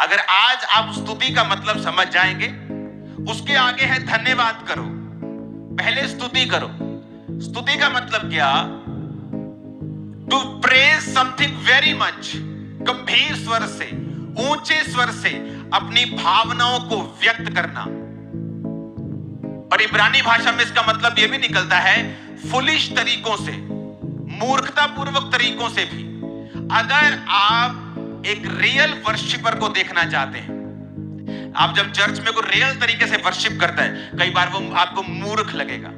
अगर आज आप स्तुति का मतलब समझ जाएंगे, उसके आगे है धन्यवाद करो। पहले स्तुति करो। स्तुति का मतलब क्या? To praise something very much, गंभीर स्वर से, ऊंचे स्वर से अपनी भावनाओं को व्यक्त करना। और इब्रानी भाषा में इसका मतलब यह भी निकलता है फुलिश तरीकों से, मूर्खतापूर्वक तरीकों से भी। अगर आप एक रियल वर्शिपर को देखना चाहते हैं, आप जब चर्च में कोई रियल तरीके से वर्शिप करता है, कई बार वो आपको मूर्ख लगेगा।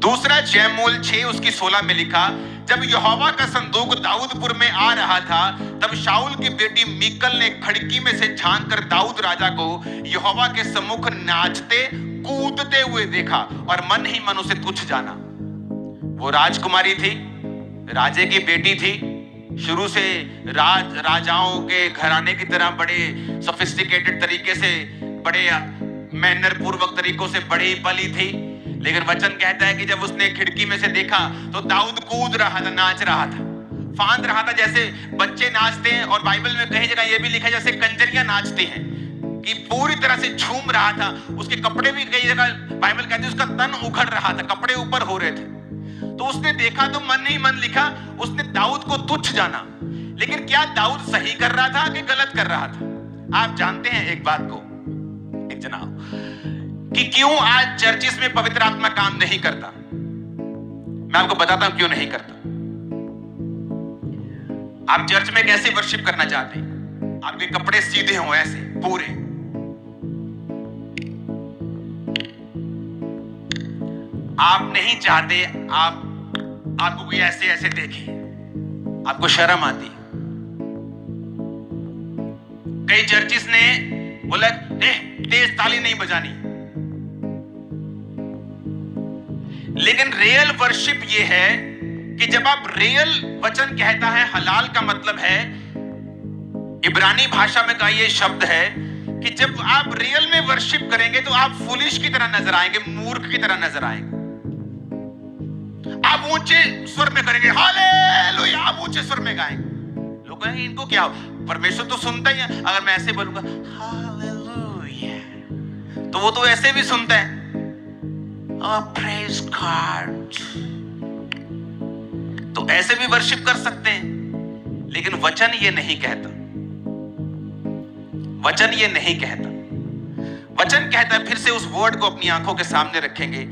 दूसरा जयमूल 6 उसकी 16 में लिखा, जब यहोवा का संदूक दाऊदपुर में आ रहा था, तब शाऊल की बेटी मीकल ने खिड़की में से झांक कर दाऊद राजा को यहोवा के सम्मुख नाचते कूदते हुए देखा और मन ही मन उसे तुच्छ जाना। वो राजकुमारी थी, राजे की बेटी थी, शुरू से राजाओं के घराने की तरह बड़े सोफिस्टिकेटेड तरीके से, बड़े मैनर पूर्वक तरीकों से बड़ी पली थी। लेकिन वचन कहता है कि जब उसने खिड़की में से देखा तो दाऊद कूद रहा था, नाच रहा था, फांद रहा था जैसे बच्चे नाचते हैं। और बाइबल में कई जगह यह भी लिखा है जैसे कंजरियां नाचती हैं, कि पूरी तरह से झूम रहा था। उसके कपड़े भी कई जगह बाइबल कहती है उसका तन उखड़ रहा था, कपड़े ऊपर हो रहे थे। तो उसने देखा तो मन ही मन लिखा, उसने दाऊद को तुच्छ जाना। लेकिन क्या दाऊद सही कर रहा था कि गलत कर रहा था? आप जानते हैं एक बात को, एक जनाब, कि क्यों आज चर्चिस में पवित्र आत्मा काम नहीं करता। मैं आपको बताता हूं क्यों नहीं करता। आप चर्च में कैसे वर्शिप करना चाहते हैं? आपके कपड़े सीधे हों, ऐसे पूरे। आप नहीं चाहते आपको कोई ऐसे ऐसे देखे, आपको शर्म आती। कई चर्चिस ने बोला तेज ताली नहीं बजानी। लेकिन रियल वर्शिप ये है कि जब आप रियल, वचन कहता है हलाल का मतलब है, इब्रानी भाषा में का ये शब्द है कि जब आप रियल में वर्शिप करेंगे तो आप फुलिश की तरह नजर आएंगे, मूर्ख की तरह नजर आएंगे। आप ऊंचे स्वर में करेंगे हालेलुया, आप ऊंचे स्वर में गाएंगे। लोग कहेंगे इनको क्या, परमेश्वर तो सुनता ही है। अगर मैं ऐसे बोलूंगा हालेलुया, तो वो तो ऐसे भी सुनता है, प्रेज गॉड। तो ऐसे भी वर्शिप कर सकते हैं। लेकिन वचन ये नहीं कहता, वचन ये नहीं कहता। वचन कहता है, फिर से उस वर्ड को अपनी आंखों के सामने रखेंगे,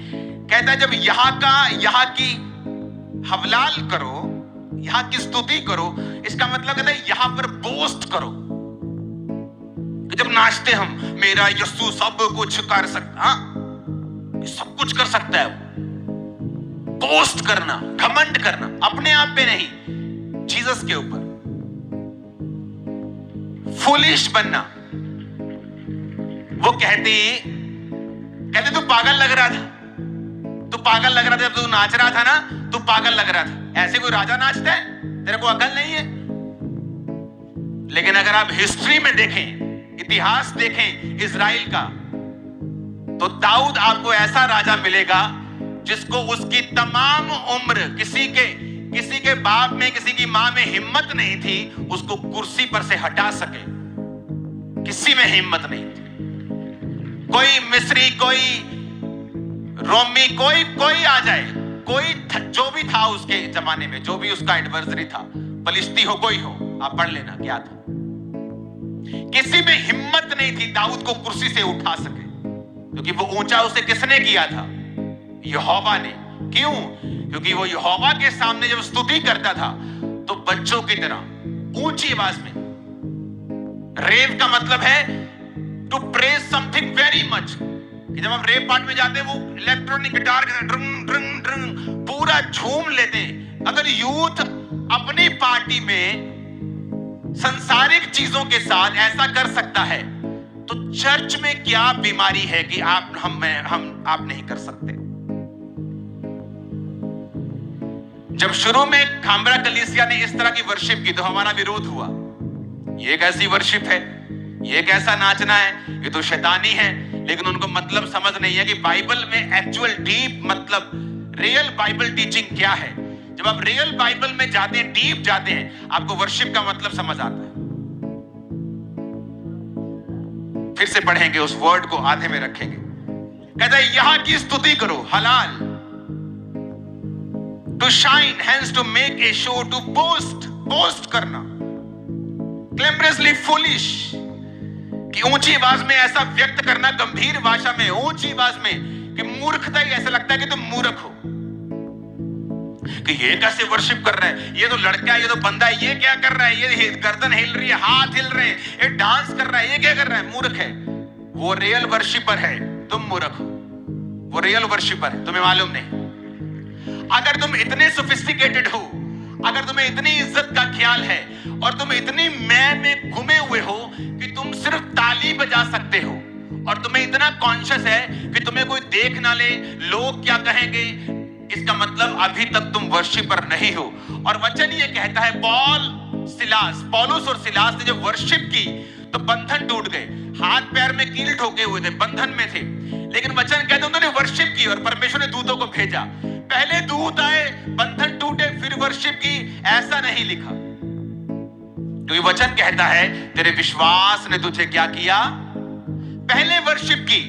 कहता है जब यहाँ की हवलाल करो, यहाँ की स्तुति करो, इसका मतलब कहता है यहां पर बोस्ट करो। जब नाचते हम, मेरा यीशु सब कुछ कर सकता, सब कुछ कर सकता है। बोस्ट करना, घमंड करना, अपने आप पे नहीं, जीसस के ऊपर। फुलिश बनना। वो कहते तू पागल लग रहा था, तू पागल लग रहा था जब तू नाच रहा था ना, तू पागल लग रहा था। ऐसे कोई राजा नाचता है? तेरे को अकल नहीं है? लेकिन अगर आप हिस्ट्री में देखें, इतिहास देखें इजराइल का, तो दाऊद आपको ऐसा राजा मिलेगा जिसको उसकी तमाम उम्र किसी के बाप में, किसी की मां में हिम्मत नहीं थी उसको कुर्सी पर से हटा सके। किसी में हिम्मत नहीं थी। कोई मिस्री, कोई रोमी, कोई आ जाए, कोई जो भी था उसके जमाने में, जो भी उसका एडवर्सरी था, फलिस्ती हो कोई हो, आप पढ़ लेना क्या था। किसी में हिम्मत नहीं थी दाऊद को कुर्सी से उठा सके, क्योंकि वो ऊंचा उसे किसने किया था? यहोवा ने। क्यों? क्योंकि वो यहोवा के सामने जब स्तुति करता था तो बच्चों की तरह ऊंची आवाज में। रेव का मतलब है to praise something very much, कि जब हम रेव पार्ट में जाते हैं वो इलेक्ट्रॉनिक गिटार के ड्रंग ड्रंग ड्रंग पूरा झूम लेते हैं। अगर यूथ अपनी पार्टी में संसारिक चीजों के साथ ऐसा कर सकता है, तो चर्च में क्या बीमारी है कि आप नहीं कर सकते? जब शुरू में खामरा कलीसिया ने इस तरह की वर्शिप की तो हमारा विरोध हुआ। ये कैसी वर्शिप है? ये कैसा नाचना है? ये तो शैतानी है। लेकिन उनको मतलब समझ नहीं है कि बाइबल में एक्चुअल डीप मतलब रियल बाइबल टीचिंग क्या है। जब आप रियल बाइबल में जाते हैं, डीप जाते हैं, आपको वर्शिप का मतलब समझ आता है। फिर से पढ़ेंगे उस वर्ड को, आधे में रखेंगे। कहता है यहां की स्तुति करो, हलाल, to shine, hence to make a show, to boast, boast करना, क्लेमरसली फुलिश, कि ऊंची आवाज में ऐसा व्यक्त करना, गंभीर भाषा में, ऊंची आवाज में, कि मूर्खता ही ऐसा लगता है कि तुम मूर्ख हो, कि ये कैसे वर्शिप कर रहा है, ये तो लड़का है, ये तो बंदा है, ये क्या कर रहा है, ये गर्दन हिल रही है, हाथ हिल रहे हैं, ये डांस कर रहा है, ये क्या कर रहा है, मूर्ख है। वो रियल वर्शिपर है, तुम मूर्ख हो। वो रियल वर्शिपर है, तुम्हें मालूम नहीं। अगर तुम इतने सोफिस्टिकेटेड हो, अगर तुम्हें इतनी इज्जत का ख्याल है और तुम इतनी मैं में घुमे हुए हो कि तुम सिर्फ ताली बजा सकते हो, और तुम्हें इतना कॉन्शियस है कि तुम्हें कोई देख ना ले, लोग क्या कहेंगे, इसका मतलब अभी तक तुम वर्शिपर नहीं हो। और वचन ये कहता है, पौलुस और सिलास ने जब वर्शिप की तो बंधन टूट गए, हाथ पैर में कील ठोके हुए थे, बंधन में थे, लेकिन वचन कहते हैं उन्होंने वर्शिप की और परमेश्वर ने दूतों को भेजा। पहले दूत आए, बंधन टूटे, फिर वर्शिप की, ऐसा नहीं लिखा, क्योंकि वचन कहता है तेरे विश्वास ने तुझे क्या किया, पहले वर्शिप की,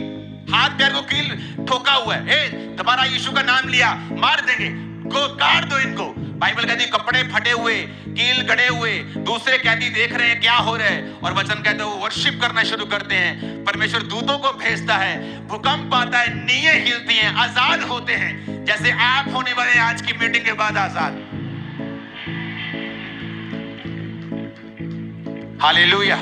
हाथ पैर को कील ठोका हुआ है, तुम्हारा यीशु का नाम लिया, मार देंगे, को काट दो इनको। बाइबल कहती कपड़े फटे हुए, कील गड़े हुए, दूसरे कैदी देख रहे हैं क्या हो रहा है, और वचन कहता है वो वर्शिप करना शुरू करते हैं। परमेश्वर दूतों को भेजता है, भूकंप आता है, नींवें हिलती हैं, आजाद होते हैं, जैसे आप होने वाले आज की मीटिंग के बाद आजाद। हालेलुया।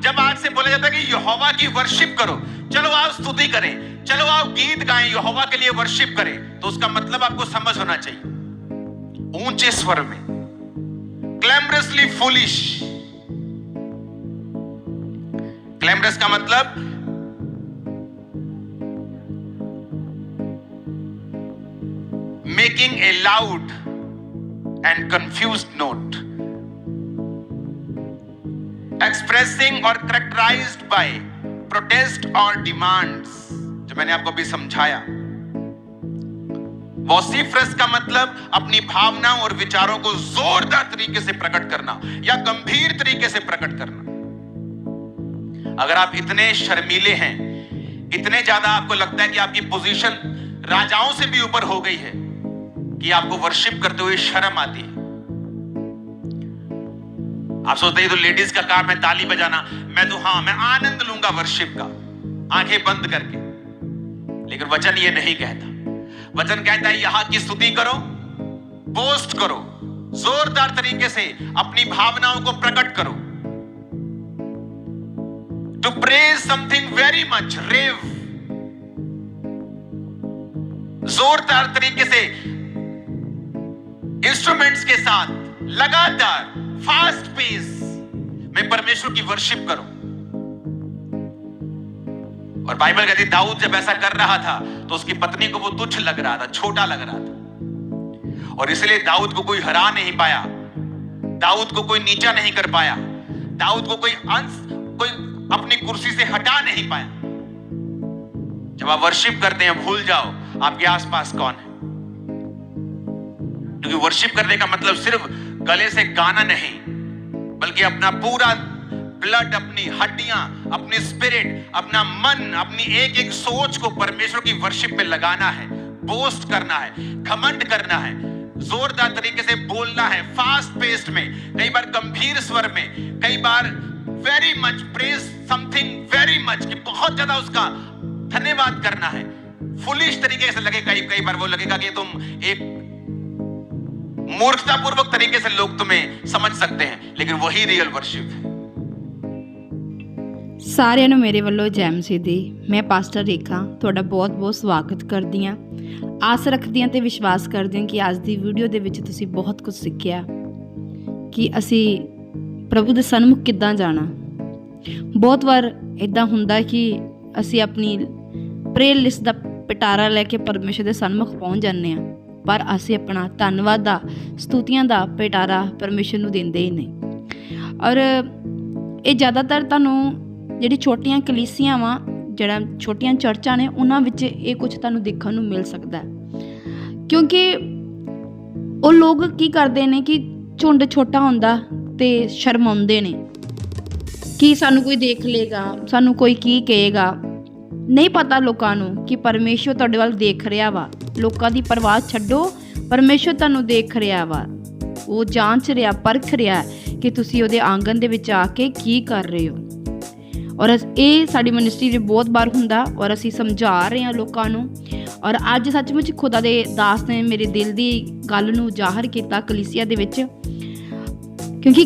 जब आज से बोला जाता है कि यहोवा की वर्शिप करो, चलो आओ स्तुति करें, चलो आओ गीत गाएं, यहोवा के लिए वर्शिप करें, तो उसका मतलब आपको समझ होना चाहिए। ऊंचे स्वर में, क्लैमरसली फुलिश। क्लैमरस का मतलब making a loud and confused note, expressing or characterized by protest or demands, जो मैंने आपको अभी समझाया। वॉसिफरस का मतलब अपनी भावनाओं और विचारों को जोरदार तरीके से प्रकट करना या गंभीर तरीके से प्रकट करना। अगर आप इतने शर्मीले हैं, इतने ज्यादा आपको लगता है कि आपकी पोजीशन राजाओं से भी ऊपर हो गई है, कि आपको वर्शिप करते हुए शर्म आती है, आप सोचते हैं तो लेडीज का काम है ताली बजाना, मैं आनंद लूंगा वर्शिप का, आंखें बंद करके, लेकिन वचन ये नहीं कहता। वचन कहता है यहां की स्तुति करो, बोस्ट करो, जोरदार तरीके से अपनी भावनाओं को प्रकट करो। To praise something very much, rave, जोरदार तरीके से इंस्ट्रूमेंट्स के साथ लगातार फास्ट पेस में परमेश्वर की वर्शिप करो। और बाइबल कहती दाऊद जब ऐसा कर रहा था तो उसकी पत्नी को वो तुच्छ लग रहा था, छोटा लग रहा था, और इसलिए दाऊद को कोई हरा नहीं पाया, दाऊद को कोई नीचा नहीं कर पाया, दाऊद को कोई अपनी कुर्सी से हटा नहीं पाया। जब आप वर्शिप करते हैं भूल जाओ आपके आसपास कौन है, क्योंकि वर्शिप करने का मतलब सिर्फ गले से गाना नहीं, बल्कि अपना पूरा ब्लड, अपनी हड्डियां, अपनी स्पिरिट, अपना मन, अपनी एक एक सोच को परमेश्वर की वर्शिप में लगाना है, बोस्ट करना है, घमंड करना है, जोरदार तरीके से बोलना है, फास्ट पेस्ड में, कई बार गंभीर स्वर में, कई बार very much, praise something very much, कि बहुत ज्यादा उसका धन्यवाद करना है, फुलिश तरीके से लगे, कई बार वो लगेगा कि तुम एक मूर्खतापूर्वक तरीके से लोग तुम्हें समझ सकते हैं, लेकिन वही रियल वर्शिप है। ਸਾਰਿਆਂ ਨੂੰ ਮੇਰੇ ਵੱਲੋਂ ਜੈ ਮਸੀਹ ਦੀ। ਮੈਂ ਪਾਸਟਰ ਰੇਖਾ ਤੁਹਾਡਾ ਬਹੁਤ-ਬਹੁਤ ਸਵਾਗਤ ਕਰਦੀ ਹਾਂ। ਆਸ ਰੱਖਦੀ ਹਾਂ ਤੇ ਵਿਸ਼ਵਾਸ ਕਰਦੀ ਹਾਂ ਕਿ ਅੱਜ ਦੀ ਵੀਡੀਓ ਦੇ ਵਿੱਚ ਤੁਸੀਂ ਬਹੁਤ ਕੁਝ ਸਿੱਖਿਆ ਕਿ ਅਸੀਂ ਪ੍ਰਭੂ ਦੇ ਸਨਮੁਖ ਕਿੱਦਾਂ ਜਾਣਾ। ਬਹੁਤ ਵਾਰ ਇਦਾਂ ਹੁੰਦਾ ਕਿ ਅਸੀਂ ਆਪਣੀ ਪ੍ਰੇਅਰ ਲਿਸਟ ਦਾ ਪਿਟਾਰਾ ਲੈ ਕੇ ਪਰਮੇਸ਼ਰ ਦੇ ਸਨਮੁਖ ਪਹੁੰਚ ਜਾਂਦੇ ਹਾਂ, ਪਰ ਅਸੀਂ ਆਪਣਾ ਧੰਨਵਾਦ ਦਾ, ਸਤੂਤੀਆਂ ਦਾ ਪਿਟਾਰਾ ਪਰਮੇਸ਼ਰ ਨੂੰ ਦਿੰਦੇ ਹੀ ਨਹੀਂ। ਔਰ ਇਹ ਜ਼ਿਆਦਾਤਰ ਤੁਹਾਨੂੰ ਜਿਹੜੀ ਛੋਟੀਆਂ ਕਲੀਸਿਆਂ ਵਾ, ਜਿਹੜਾ ਛੋਟੀਆਂ ਚਰਚਾਂ ਨੇ, ਉਹਨਾਂ ਵਿੱਚ ਇਹ ਕੁਝ ਤੁਹਾਨੂੰ ਦੇਖਣ ਨੂੰ ਮਿਲ ਸਕਦਾ ਹੈ। ਕਿਉਂਕਿ ਉਹ ਲੋਕ ਕੀ ਕਰਦੇ ਨੇ ਕਿ ਝੁੰਡ ਛੋਟਾ ਹੁੰਦਾ ਤੇ ਸ਼ਰਮਾਉਂਦੇ ਨੇ ਕਿ ਸਾਨੂੰ ਕੋਈ ਦੇਖ ਲੇਗਾ, ਸਾਨੂੰ ਕੋਈ ਕੀ ਕਹੇਗਾ। ਨਹੀਂ ਪਤਾ ਲੋਕਾਂ ਨੂੰ ਕਿ ਪਰਮੇਸ਼ਵਰ ਤੁਹਾਡੇ ਵੱਲ ਦੇਖ ਰਿਹਾ ਵਾ। ਲੋਕਾਂ ਦੀ ਪਰਵਾਹ ਛੱਡੋ, ਪਰਮੇਸ਼ਵਰ ਤੁਹਾਨੂੰ ਦੇਖ ਰਿਹਾ ਵਾ। ਉਹ ਜਾਂਚ ਰਿਹਾ, ਪਰਖ ਰਿਹਾ ਕਿ ਤੁਸੀਂ ਉਹਦੇ ਆਂਗਨ ਦੇ ਵਿੱਚ ਆ ਕੇ ਕੀ ਕਰ ਰਹੇ ਹੋ। ਔਰ ਇਹ ਸਾਡੀ ਮਿਨਿਸਟਰੀ 'ਚ ਬਹੁਤ ਵਾਰ ਹੁੰਦਾ ਔਰ ਅਸੀਂ ਸਮਝਾ ਰਹੇ ਹਾਂ ਲੋਕਾਂ ਨੂੰ। ਔਰ ਅੱਜ ਸੱਚਮੁੱਚ ਖੁਦਾ ਦੇ ਦਾਸ ਨੇ ਮੇਰੇ ਦਿਲ ਦੀ ਗੱਲ ਨੂੰ ਜ਼ਾਹਰ ਕੀਤਾ ਕਲੀਸਿਆ ਦੇ ਵਿੱਚ, ਕਿਉਂਕਿ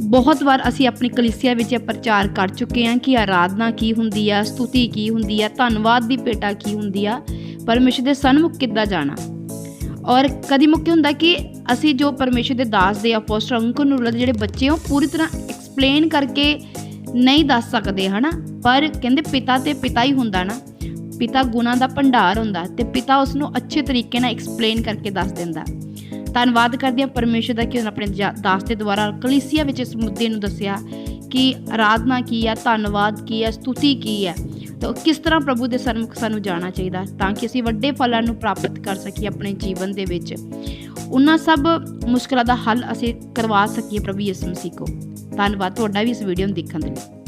ਬਹੁਤ ਵਾਰ ਅਸੀਂ ਆਪਣੀ ਕਲੀਸਿਆ ਵਿੱਚ ਪ੍ਰਚਾਰ ਕਰ ਚੁੱਕੇ ਹਾਂ ਕਿ ਆਰਾਧਨਾ ਕੀ ਹੁੰਦੀ ਆ, ਸਤੁਤੀ ਕੀ ਹੁੰਦੀ ਆ, ਧੰਨਵਾਦ ਦੀ ਭੇਟਾ ਕੀ ਹੁੰਦੀ ਆ, ਪਰਮੇਸ਼ਰ ਦੇ ਸਨਮੁਖ ਕਿੱਦਾਂ ਜਾਣਾ। ਔਰ ਕਦੀ ਮੌਕੇ ਹੁੰਦਾ ਕਿ ਅਸੀਂ ਜੋ ਪਰਮੇਸ਼ਰ ਦੇ ਦਾਸ ਦੇ ਅਪੋਸਟਲ ਅੰਕੁਰ ਨੂਰਲਾ ਦੇ ਜਿਹੜੇ ਬੱਚੇ ਉਹ ਪੂਰੀ ਤਰ੍ਹਾਂ ਐਕਸਪਲੇਨ ਕਰਕੇ ਨਹੀਂ ਦੱਸ ਸਕਦੇ, ਹੈ ਨਾ। ਪਰ ਕਹਿੰਦੇ ਪਿਤਾ ਤੇ ਪਿਤਾ ਹੀ ਹੁੰਦਾ ਨਾ, ਪਿਤਾ ਗੁਣਾਂ ਦਾ ਭੰਡਾਰ ਹੁੰਦਾ ਤੇ ਪਿਤਾ ਉਸ ਨੂੰ ਅੱਛੇ ਤਰੀਕੇ ਨਾਲ ਐਕਸਪਲੇਨ ਕਰਕੇ ਦੱਸ ਦਿੰਦਾ। ਧੰਨਵਾਦ ਕਰਦੀ ਹਾਂ ਪਰਮੇਸ਼ਰ ਦਾ ਕਿ ਉਹਨੇ ਆਪਣੇ ਦਾਸ ਦੇ ਦੁਆਰਾ ਕਲੀਸਿਆ ਵਿੱਚ ਇਸ ਮੁੱਦੇ ਨੂੰ ਦੱਸਿਆ ਕਿ ਆਰਾਧਨਾ ਕੀ ਆ, ਧੰਨਵਾਦ ਕੀ ਆ, ਸਤੁਤੀ ਕੀ ਹੈ, ਤਾਂ ਕਿਸ ਤਰ੍ਹਾਂ ਪ੍ਰਭੂ ਦੇ ਸਨਮੁਖ ਸਾਨੂੰ ਜਾਣਾ ਚਾਹੀਦਾ ਤਾਂ ਕਿ ਅਸੀਂ ਵੱਡੇ ਫਲਾਂ ਨੂੰ ਪ੍ਰਾਪਤ ਕਰ ਸਕੀਏ ਆਪਣੇ ਜੀਵਨ ਦੇ ਵਿੱਚ। ਉਹਨਾਂ ਸਭ ਮੁਸ਼ਕਲਾਂ ਦਾ ਹੱਲ ਅਸੀਂ ਕਰਵਾ ਸਕੀਏ ਪ੍ਰਭੂ ਯਿਸੂ ਮਸੀਹ ਕੋਲ। ਧੰਨਵਾਦ ਤੁਹਾਡਾ ਵੀ ਇਸ ਵੀਡੀਓ ਨੂੰ ਦੇਖਣ ਦੇ ਲਈ।